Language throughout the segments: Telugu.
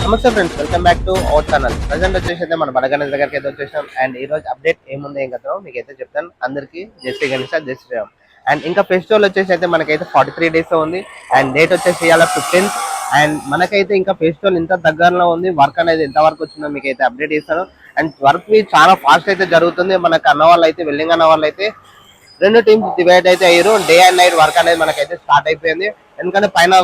నమస్తే friends, welcome back to our channel. Present వచ్చేసి అయితే మన బడగణేష్ దగ్గరికి అయితే వచ్చేసాం. అండ్ ఈ రోజు అప్డేట్ ఏముంది ఏం కదా మీకు అయితే చెప్తాను. అందరికీ జై శ్రీ గణేష్, జై శ్రీరామ్. అండ్ ఇంకా ఫెస్టివల్ వచ్చేసి అయితే మనకైతే 43 days ఉంది. అండ్ డేట్ వచ్చేసి ఇవాళ 15th. అండ్ మనకైతే ఇంకా ఫెస్టివల్ ఇంత దగ్గరలో ఉంది. వర్క్ అనేది ఎంత వరకు వచ్చిందో మీకు అయితే అప్డేట్ చేస్తాను. అండ్ వర్క్ చాలా ఫాస్ట్ అయితే జరుగుతుంది. మనకు అన్న వాళ్ళు అయితే వెల్లింగ్ అన్న వాళ్ళు అయితే 2 teams డివైడ్ అయితే అయ్యారు. డే అండ్ నైట్ వర్క్ అనేది మనకైతే స్టార్ట్ అయిపోయింది. ఎందుకంటే పైన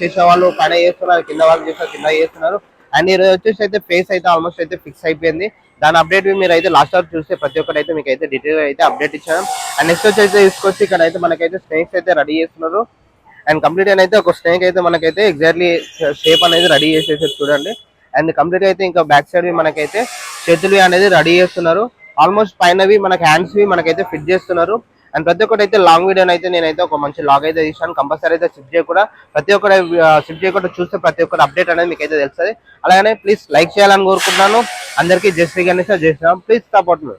చేసే వాళ్ళు పైన చేస్తున్నారు, కింద వర్క్ చేస్తారు కింద చేస్తున్నారు. అండ్ ఈ రోజు వచ్చేసి అయితే ఫేస్ అయితే ఆల్మోస్ట్ అయితే ఫిక్స్ అయిపోయింది. దాని అప్డేట్ మీరు అయితే లాస్ట్ వరకు చూస్తే ప్రతి ఒక్కటి అయితే మీకు అయితే డీటెయిల్ అయితే అప్డేట్ ఇచ్చాను. అండ్ నెక్స్ట్ వచ్చి అయితే తీసుకొచ్చి ఇక్కడ అయితే మనకైతే స్నేక్స్ అయితే రెడీ చేస్తున్నారు. అండ్ కంప్లీట్ అయితే ఒక స్నేక్ అయితే మనకైతే ఎగ్జాక్ట్లీ షేప్ అనేది రెడీ చేసేసారు చూడండి. అండ్ కంప్లీట్ అయితే ఇంకా బ్యాక్ సైడ్ మనకైతే చేతులు అనేది రెడీ చేస్తున్నారు. ఆల్మోస్ట్ పైనవి మనకి హ్యాండ్స్ మనకైతే ఫిట్ చేస్తున్నారు. అండ్ ప్రతి ఒక్కటి అయితే లాంగ్ వీడియో అయితే నేనైతే ఒక మంచి లాగ్ అయితే తీసాను. కంపల్సరీ అయితే షిఫ్ట్ చేయకుండా ప్రతి ఒక్కటి షిఫ్ట్ చేయకుండా చూస్తే ప్రతి ఒక్కటి అప్డేట్ అనేది మీకు అయితే తెలుస్తుంది. అలాగే ప్లీజ్ లైక్ చేయాలని కోరుకుంటున్నాను. అందరికీ జై శ్రీ గణేష్, జై శ్రీరామ్. ప్లీజ్ సపోర్ట్ మీ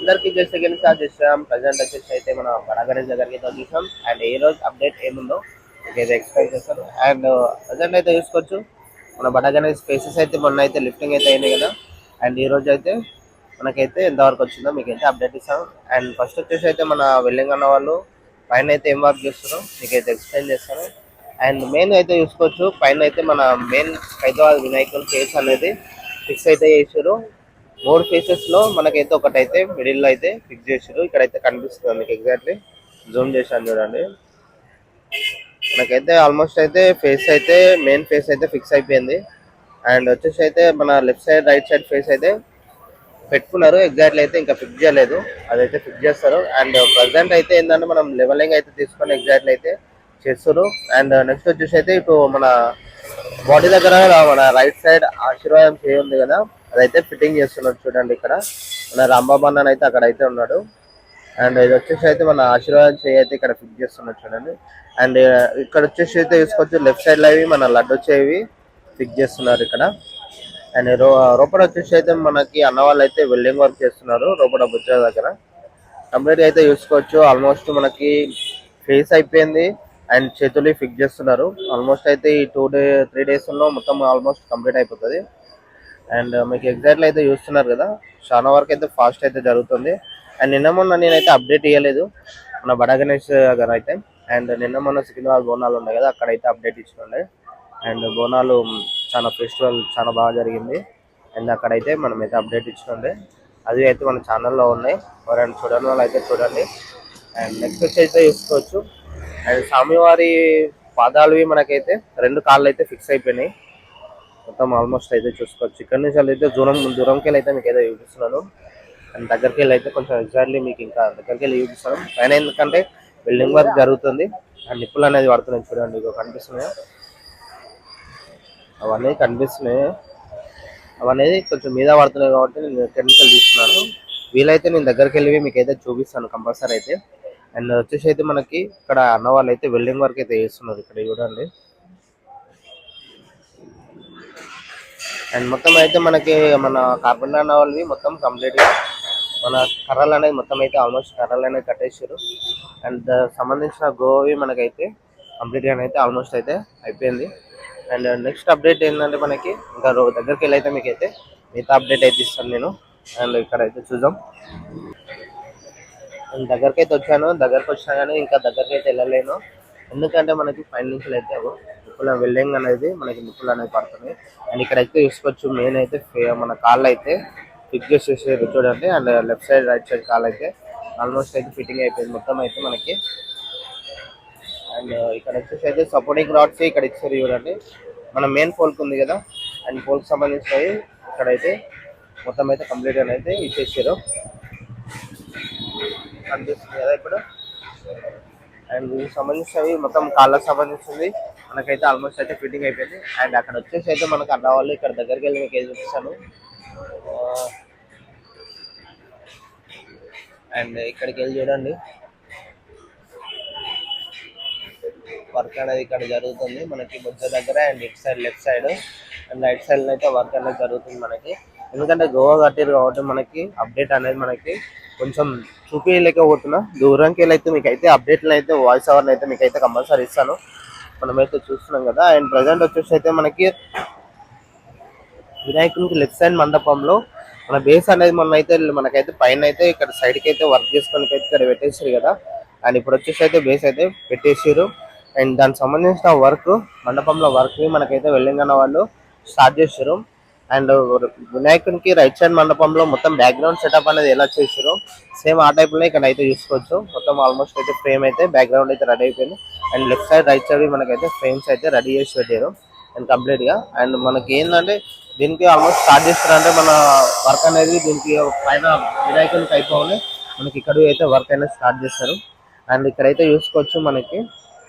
అందరికీ జై శ్రీ గణేష్, జై శ్రీరామ్. ప్రజెంట్ వచ్చేసి అయితే మన బడగణేష్ దగ్గరికి అయితే చూసాం. అండ్ ఈ రోజు అప్డేట్ ఏముందో మీకు అయితే ఎక్స్ప్లెయిన్ చేస్తాను. అండ్ ప్రజెంట్ అయితే చూసుకోవచ్చు మన బడగణేష్ ఫేసెస్ అయితే మొన్న అయితే లిఫ్టింగ్ అయితే అయినాయి కదా. అండ్ ఈ రోజు అయితే మనకైతే ఎంతవరకు వచ్చిందో మీకు అయితే అప్డేట్ ఇస్తాం. అండ్ ఫస్ట్ వచ్చేసి అయితే మన వెల్లింగ్ అన్న వాళ్ళు పైన అయితే ఏం వర్క్ చేస్తారో మీకైతే ఎక్స్ప్లెయిన్ చేస్తాను. అండ్ మెయిన్ అయితే చూసుకోవచ్చు పైన అయితే మన మెయిన్ హైదరాబాద్ వినాయకుల ఫేస్ అనేది ఫిక్స్ అయితే చేసారు. 3 ఫేసెస్లో మనకైతే ఒకటైతే మిడిల్లో అయితే ఫిక్స్ చేసారు. ఇక్కడైతే కనిపిస్తుంది మీకు ఎగ్జాక్ట్లీ జూమ్ చేశాను చూడండి. మనకైతే ఆల్మోస్ట్ అయితే ఫేస్ అయితే మెయిన్ ఫేస్ అయితే ఫిక్స్ అయిపోయింది. అండ్ వచ్చేసి అయితే మన left side right side face అయితే పెట్టుకున్నారు. ఎగ్జాక్ట్లీ అయితే ఇంకా ఫిక్స్ చేయలేదు, అదైతే ఫిక్స్ చేస్తారు. అండ్ ప్రజెంట్ అయితే ఏంటంటే మనం లెవెలింగ్ అయితే తీసుకొని ఎగ్జాక్ట్లీ అయితే చేస్తారు. అండ్ నెక్స్ట్ వచ్చేసి అయితే ఇప్పుడు మన బాడీ దగ్గర మన రైట్ సైడ్ ఆశీర్వాదం చేయి ఉంది కదా, అదైతే ఫిట్టింగ్ చేస్తున్నారు చూడండి. ఇక్కడ మన రాంబాబు అన్న అయితే అక్కడ అయితే ఉన్నాడు. అండ్ ఇది వచ్చేసి అయితే మన ఆశీర్వాదం చేయి అయితే ఇక్కడ ఫిక్స్ చేస్తున్నారు చూడండి. అండ్ ఇక్కడ వచ్చేసి అయితే తీసుకోవచ్చు లెఫ్ట్ సైడ్ లో మన లడ్డు చేయి ఫిక్స్ చేస్తున్నారు ఇక్కడ. అండ్ రోపడ వచ్చేసి అయితే మనకి అన్న వాళ్ళు అయితే వెల్డింగ్ వర్క్ చేస్తున్నారు రోపడ బుచ్చ దగ్గర. కంప్లీట్ అయితే చూసుకోవచ్చు ఆల్మోస్ట్ మనకి ఫేస్ అయిపోయింది. అండ్ చేతులు ఫిక్స్ చేస్తున్నారు. ఆల్మోస్ట్ అయితే ఈ 3 days లో మొత్తం ఆల్మోస్ట్ కంప్లీట్ అయిపోతుంది. అండ్ మీకు ఎగ్జాక్ట్లీ అయితే చూస్తున్నారు కదా, చాలా వరకు అయితే ఫాస్ట్ అయితే జరుగుతుంది. అండ్ నిన్న మొన్న నేనైతే అప్డేట్ ఇవ్వలేదు మన బడగణేష్ గారు అయితే. అండ్ నిన్న మొన్న సికింద్రాబాద్ బోనాలు ఉన్నాయి కదా, అక్కడైతే అప్డేట్ ఇచ్చినండే. అండ్ బోనాలు చాలా ఫెస్టివల్ చాలా బాగా జరిగింది. అండ్ అక్కడైతే మనం అయితే అప్డేట్ ఇచ్చినండే, అది అయితే మన ఛానల్లో ఉన్నాయి. ఎవరైనా చూడని వాళ్ళు అయితే చూడండి. అండ్ నెక్స్ట్ వచ్చి అయితే చూసుకోవచ్చు. అండ్ స్వామివారి పాదాలు మనకైతే 2 కాళ్ళు అయితే ఫిక్స్ అయిపోయినాయి మొత్తం ఆల్మోస్ట్ అయితే చూసుకోవచ్చు. ఇక్కడ నుంచి అయితే దూరంకి వెళ్ళి అయితే మీకు అయితే చూపిస్తున్నాను. అండ్ దగ్గరికి వెళ్ళి అయితే కొంచెం ఎగ్జాక్ట్లీ మీకు ఇంకా దగ్గరికి వెళ్ళి చూపిస్తాను. పైన ఎందుకంటే బిల్డింగ్ వర్క్ జరుగుతుంది. అండ్ నిప్పులు అనేది పడుతున్నాయి చూడండి, ఇక కనిపిస్తున్నాయి అవన్నీ కనిపిస్తున్నాయి. అవన్నీ కొంచెం మీద పడుతున్నాయి కాబట్టి నేను కెమికల్ తీసుకున్నాను. వీలైతే నేను దగ్గరికి వెళ్ళి మీకు అయితే చూపిస్తాను కంపల్సరీ అయితే. అండ్ వచ్చేసి అయితే మనకి ఇక్కడ అన్న వాళ్ళు అయితే వెల్డింగ్ వర్క్ అయితే చేస్తున్నారు ఇక్కడ చూడండి. అండ్ మొత్తం అయితే మనకి మన కార్పెంటర్ అన్న వాళ్ళవి మొత్తం కంప్లీట్గా మన కర్రలు అనేది మొత్తం అయితే ఆల్మోస్ట్ కర్రలు అనేది కట్టేసారు. అండ్ సంబంధించిన గోవి మనకైతే కంప్లీట్గా అయితే ఆల్మోస్ట్ అయితే అయిపోయింది. అండ్ నెక్స్ట్ అప్డేట్ ఏంటంటే మనకి ఇంకా దగ్గరికి వెళ్ళి అయితే మీకు అయితే మిగతా అప్డేట్ అయితే ఇస్తాను నేను. అండ్ ఇక్కడైతే చూద్దాం. నేను దగ్గరికి అయితే వచ్చాను, దగ్గరకు వచ్చినా కానీ ఇంకా దగ్గరికి అయితే వెళ్ళలేను. ఎందుకంటే మనకి పైన నుంచి అయితే నిప్పుల వెల్డింగ్ అనేది మనకి నిప్పులు అనేది పడుతుంది. అండ్ ఇక్కడైతే చూసుకోవచ్చు మెయిన్ అయితే మన కాళ్ళు అయితే ఫిట్ చేసేసారు చూడండి. And left side right side కాళ్ళు అయితే ఆల్మోస్ట్ అయితే ఫిట్టింగ్ అయిపోయింది మొత్తం అయితే మనకి. అండ్ ఇక్కడ వచ్చేసి అయితే సపోర్టింగ్ రాడ్స్ ఇక్కడ ఇచ్చారు చూడండి. మన మెయిన్ పోల్కి ఉంది కదా, అండ్ పోల్కి సంబంధించినవి ఇక్కడైతే మొత్తం అయితే కంప్లీట్ గా అయితే ఇచ్చేసారు కనిపిస్తుంది కదా ఇప్పుడు. అండ్ దీనికి సంబంధించినవి మొత్తం కాళ్ళకు సంబంధించింది మనకైతే ఆల్మోస్ట్ అయితే ఫిట్టింగ్ అయిపోయింది. అండ్ అక్కడ వచ్చేసి అయితే మనకు అన్న వాళ్ళు ఇక్కడ దగ్గరికి వెళ్ళి మీకు ఏది చూపిస్తాను. అండ్ ఇక్కడికి వెళ్ళి చూడండి, వర్క్ అనేది ఇక్కడ జరుగుతుంది మనకి బొజ్జ దగ్గర. అండ్ ఇటు side left side and right side అయితే వర్క్ అనేది జరుగుతుంది మనకి. ఎందుకంటే గోవా కట్టారు కాబట్టి మనకి అప్డేట్ అనేది మనకి కొంచెం చూపించలేకపోతున్నా. దూరంకి వెళ్ళి అయితే మీకైతే అప్డేట్లు అయితే వాయిస్ ఓవర్ని అయితే మీకైతే కంపల్సరీ ఇస్తాను. మనమైతే చూస్తున్నాం కదా. అండ్ ప్రజెంట్ వచ్చేసి అయితే మనకి వినాయకునికి లెఫ్ట్ సైడ్ మండపంలో మన బేస్ అనేది మనకైతే పైన అయితే ఇక్కడ సైడ్కి అయితే వర్క్ చేసుకొని అయితే ఇక్కడ పెట్టేసారు కదా. అండ్ ఇప్పుడు వచ్చేసి అయితే బేస్ అయితే పెట్టేసారు. అండ్ దానికి సంబంధించిన వర్క్ మండపంలో వర్క్ మనకైతే వెల్లింగన్న వాళ్ళు స్టార్ట్ చేశారు. అండ్ వినాయకునికి రైట్ సైడ్ మండపంలో మొత్తం బ్యాక్గ్రౌండ్ సెటప్ అనేది ఎలా చేశారో సేమ్ ఆ టైప్ లో ఇక్కడ అయితే చూసుకోవచ్చు. మొత్తం ఆల్మోస్ట్ అయితే ఫ్రేమ్ అయితే బ్యాక్గ్రౌండ్ అయితే రెడీ అయిపోయింది. And left side right side మనకైతే ఫ్రేమ్స్ అయితే రెడీ చేసి పెట్టారు అండ్ కంప్లీట్ గా. అండ్ మనకి ఏంటంటే దీనికి ఆల్మోస్ట్ స్టార్ట్ చేస్తారంటే మన వర్క్ అనేది దీనికి పైన వినాయకునికి అయిపోయి మనకి ఇక్కడ అయితే వర్క్ అనేది స్టార్ట్ చేస్తారు. అండ్ ఇక్కడైతే చూసుకోవచ్చు మనకి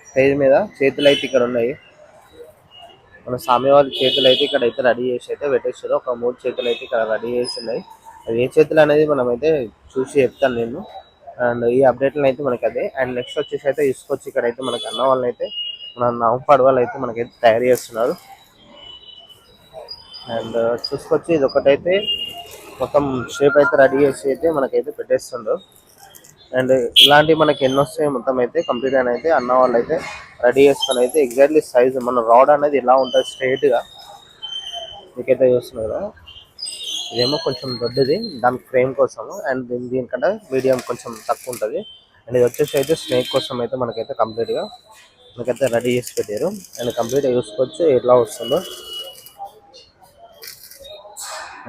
స్టేజ్ మీద చేతులు అయితే ఇక్కడ ఉన్నాయి. మన స్వామివారి చేతులు అయితే ఇక్కడ అయితే రెడీ చేసి అయితే పెట్టేస్తారు. ఒక 3 చేతులు అయితే ఇక్కడ రెడీ చేసి ఉన్నాయి. అది ఏ చేతులు అనేది మనం అయితే చూసి చెప్తాను నేను. అండ్ ఈ అప్డేట్లు అయితే మనకి అదే. అండ్ నెక్స్ట్ వచ్చేసి అయితే తీసుకొచ్చి ఇక్కడ అయితే మనకి అన్న వాళ్ళని అయితే మన నవంపాడు వాళ్ళు అయితే మనకైతే తయారు చేస్తున్నారు. అండ్ చూసుకొచ్చి ఇది ఒకటైతే మొత్తం షేప్ అయితే రెడీ చేసి అయితే మనకైతే పెట్టేస్తుండ్రు. అండ్ ఇలాంటివి మనకి ఎన్ని వస్తాయి మొత్తం అయితే కంప్లీట్ అని అయితే అన్న వాళ్ళు అయితే రెడీ చేసుకొని అయితే ఎగ్జాక్ట్లీ సైజ్ మన రాడ్ అనేది ఎలా ఉంటుంది స్ట్రైట్ గా మీకైతే చూస్తున్నారు కదా. ఇదేమో కొంచెం దొడ్డది దానికి ఫ్రేమ్ కోసము. అండ్ దీనికంటే మీడియం కొంచెం తక్కువ ఉంటుంది. అండ్ ఇది వచ్చేసి అయితే స్నేక్ కోసం అయితే మనకైతే కంప్లీట్ గా మనకైతే రెడీ చేసి పెట్టారు. అండ్ కంప్లీట్ గా చూసుకోవచ్చు ఎట్లా వస్తుందో.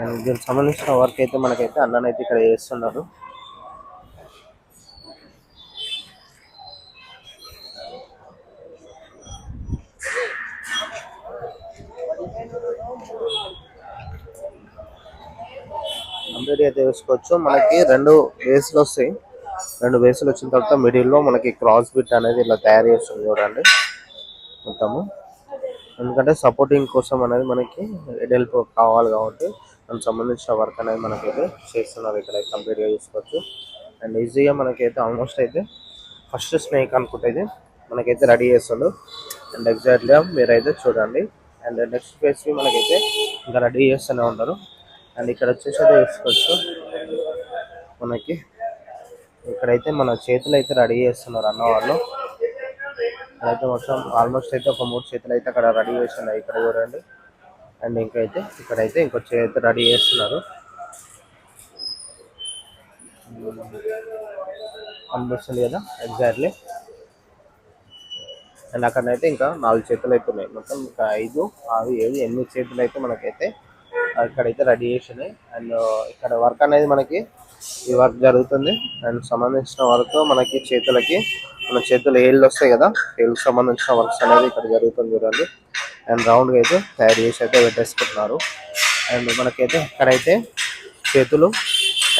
అండ్ దీనికి సంబంధించిన వర్క్ అయితే మనకైతే అన్ననైతే ఇక్కడ చేస్తున్నారు. కంప్లీట్ అయితే చూసుకోవచ్చు మనకి 2 బేస్లు వస్తాయి. 2 బేస్లు వచ్చిన తర్వాత మిడిల్ లో మనకి క్రాస్ బిట్ అనేది ఇలా తయారు చేస్తుంది చూడండి మొత్తము. ఎందుకంటే సపోర్టింగ్ కోసం అనేది మనకి ఎడల్పు కావాలి కాబట్టి దానికి సంబంధించిన వర్క్ అనేది మనకైతే చేస్తున్నారు ఇక్కడ కంప్లీట్ గా చూసుకోవచ్చు. అండ్ ఈజీగా మనకైతే ఆల్మోస్ట్ అయితే ఫస్ట్ స్నేక్ అనుకుంటే మనకైతే రెడీ చేస్తుండ్రు. అండ్ ఎగ్జాక్ట్గా మీరైతే చూడండి. అండ్ నెక్స్ట్ ఫేస్ మనకైతే ఇంకా రెడీ చేస్తూనే ఉంటారు. అండ్ ఇక్కడ వచ్చేసి అయితే చూసుకోవచ్చు మనకి ఇక్కడైతే మన చేతులు అయితే రెడీ చేస్తున్నారు అన్న వాళ్ళు. అయితే మొత్తం ఆల్మోస్ట్ అయితే ఒక 3 చేతులు అయితే అక్కడ రెడీ చేస్తున్నారు ఇక్కడ చూడండి. అండ్ ఇంకైతే ఇక్కడైతే ఇంకో చేతి రెడీ చేస్తున్నారు అనిపిస్తుంది కదా ఎగ్జాక్ట్లీ. అండ్ అక్కడనైతే ఇంకా 4 చేతులు అయితే ఉన్నాయి. మొత్తం ఇంకా 5, 6, 7, 8 చేతులు అయితే మనకైతే ఇక్కడైతే రెడీ చేసినాయి. అండ్ ఇక్కడ వర్క్ అనేది మనకి ఈ వర్క్ జరుగుతుంది. అండ్ సంబంధించిన వర్క్ మనకి చేతులకి మన చేతులు ఏళ్ళు వస్తాయి కదా, ఏళ్ళకి సంబంధించిన వర్క్స్ అనేది ఇక్కడ జరుగుతుంది చూడండి. అండ్ రౌండ్గా అయితే తయారు చేసి అయితే పెట్టేసుకుంటున్నారు. అండ్ మనకైతే ఇక్కడైతే చేతులు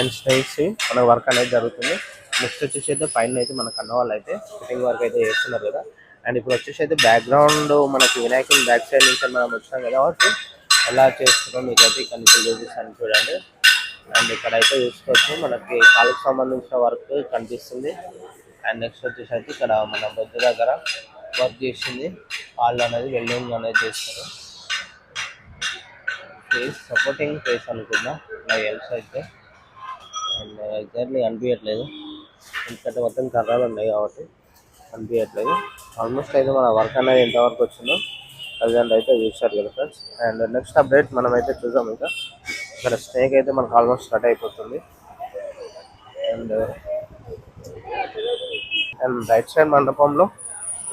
అండ్ స్నేక్స్ మన వర్క్ అనేది జరుగుతుంది. నెక్స్ట్ వచ్చేసి అయితే పైన అయితే మన కన్న వాళ్ళు అయితే ఫిట్టింగ్ వర్క్ అయితే చేస్తున్నారు కదా. అండ్ ఇప్పుడు వచ్చేసి అయితే బ్యాక్గ్రౌండ్ మనకి వినాయకుని బ్యాక్ సైడ్ నుంచి మనం వచ్చినాం కదా కాబట్టి ఎలా చేస్తున్నాం మీకైతే ఇక్కడ నుంచి చూపిస్తాను చూడండి. అండ్ ఇక్కడైతే చూసుకోవచ్చు మనకి కాళ్ళకి సంబంధించిన వర్క్ కనిపిస్తుంది. అండ్ నెక్స్ట్ వచ్చేసి అయితే ఇక్కడ మన బొద్దు దగ్గర వర్క్ చేసింది కాళ్ళు అనేది వెల్డింగ్ అనేది చేస్తారు. ఫేస్ సపోర్టింగ్ ఫేస్ అనుకున్నా నాకు తెలుసు అయితే. అండ్ ఎగ్జాక్ట్లీ అనిపించట్లేదు ఎందుకంటే మొత్తం కర్రలు ఉన్నాయి కాబట్టి అనిపించట్లేదు. ఆల్మోస్ట్ అయితే మన వర్క్ అనేది ఎంతవరకు వచ్చిందో ప్రజెంట్ అయితే చూసారు కదా ఫ్రెండ్స్. అండ్ నెక్స్ట్ అప్డేట్ మనం అయితే చూద్దాం ఇంకా. ఇక్కడ స్నేక్ అయితే మనకు ఆల్మోస్ట్ స్టార్ట్ అయిపోతుంది. అండ్ అండ్ రైట్ సైడ్ మండపంలో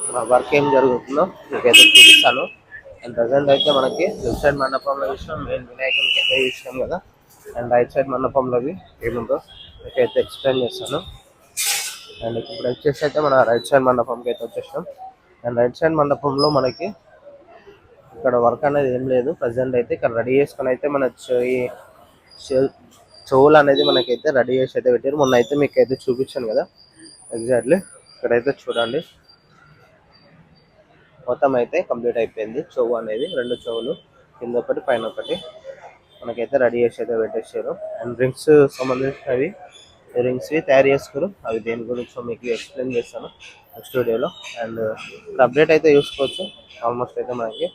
మన వర్క్ ఏం జరుగుతుందో మీకైతే చూపిస్తాను. అండ్ ప్రజెంట్ అయితే మనకి లెఫ్ట్ సైడ్ మండపంలో చూసినాం, మెయిన్ వినాయకునికి అయితే చూసినాం కదా. అండ్ రైట్ సైడ్ మండపంలో ఏముందో మీకైతే ఎక్స్ప్లెయిన్ చేస్తాను. అండ్ ఇప్పుడు వచ్చేసి అయితే మన రైట్ సైడ్ మండపంకి అయితే వచ్చేసాం. అండ్ రైట్ సైడ్ మండపంలో మనకి ఇక్కడ వర్క్ అనేది ఏం లేదు ప్రజెంట్ అయితే. ఇక్కడ రెడీ చేసుకొని అయితే మన చెవులు అనేది మనకైతే రెడీ చేసి అయితే పెట్టారు. మొన్న అయితే మీకు అయితే చూపించాను కదా ఎగ్జాక్ట్లీ. ఇక్కడైతే చూడండి మొత్తం అయితే కంప్లీట్ అయిపోయింది. చెవు అనేది 2 చెవులు కింద ఒకటి పైన ఒకటి మనకైతే రెడీ చేసి అయితే పెట్టేసారు. అండ్ రింగ్స్ సంబంధించినవి రింగ్స్ తయారు చేసుకోరు, అవి దేని గురించో మీకు ఎక్స్ప్లెయిన్ చేస్తాను నెక్స్ట్ వీడియోలో. అండ్ ఇక్కడ అప్డేట్ అయితే చూసుకోవచ్చు ఆల్మోస్ట్ అయితే మనకి.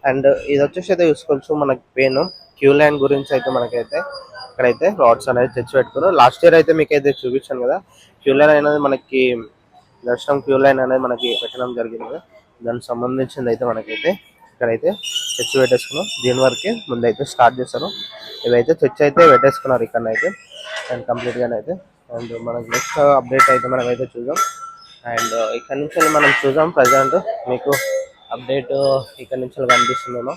అండ్ ఇది వచ్చేసి అయితే చూసుకోవచ్చు మనకి పెయిన్ క్యూ లైన్ గురించి అయితే మనకైతే ఇక్కడైతే రాడ్స్ అనేది తెచ్చి పెట్టుకున్నారు. లాస్ట్ ఇయర్ అయితే మీకు అయితే చూపించాను కదా క్యూ లైన్ అనేది మనకి దర్శనం క్యూ లైన్ అనేది మనకి పెట్టడం జరిగింది కదా. దానికి సంబంధించింది అయితే మనకైతే ఇక్కడైతే తెచ్చి పెట్టేసుకున్నాం. దీని వరకే ముందైతే స్టార్ట్ చేస్తారు. ఇవైతే తెచ్చి అయితే పెట్టేసుకున్నారు ఇక్కడనైతే అండ్ కంప్లీట్గానే అయితే. అండ్ మనకి నెక్స్ట్ అప్డేట్ అయితే మనం అయితే చూద్దాం. అండ్ ఇక్కడ నుంచి మనం చూద్దాం ప్రజెంట్ మీకు అప్డేట్ ఇక్కడ నుంచి కనిపిస్తుందేమో.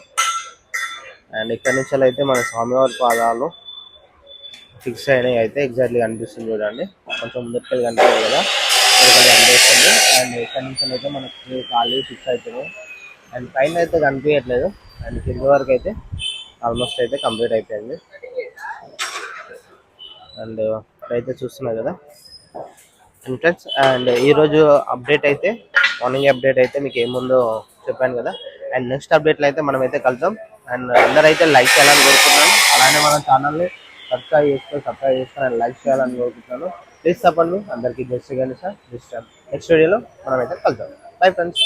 అండ్ ఇక్కడ నుంచి అయితే మన స్వామివారి పాదాలు ఫిక్స్ అయినాయి అయితే ఎగ్జాక్ట్లీ కనిపిస్తుంది చూడండి. కొంచెం ముందుకు కనిపించదు కదా, ఇక్కడ కనిపిస్తుంది. అండ్ ఇక్కడ నుంచి అయితే మనకి ఖాళీ ఫిక్స్ అవుతుంది. అండ్ పైన అయితే కనిపించట్లేదు. అండ్ కింద వరకు అయితే ఆల్మోస్ట్ అయితే కంప్లీట్ అయిపోయింది. అండ్ ఇక్కడైతే చూస్తున్నారు కదా ఎంట్రన్స్. అండ్ ఈరోజు అప్డేట్ అయితే మార్నింగ్ అప్డేట్ అయితే మీకు ఏముందో చెప్పాను కదా. అండ్ నెక్స్ట్ అప్డేట్లో అయితే మనం అయితే కలుద్దాం. అండ్ అందరైతే లైక్ చేయాలని కోరుకుంటున్నాను. అలానే మన ఛానల్ని సబ్స్క్రైబ్ చేసుకొని లైక్ చేయాలని కోరుకుంటున్నాను. ప్లీజ్ సపోర్ట్ మీ అందరికీ. జస్ట్ కానీ సార్ నెక్స్ట్ వీడియోలో మనం అయితే కలుద్దాం. Bye friends.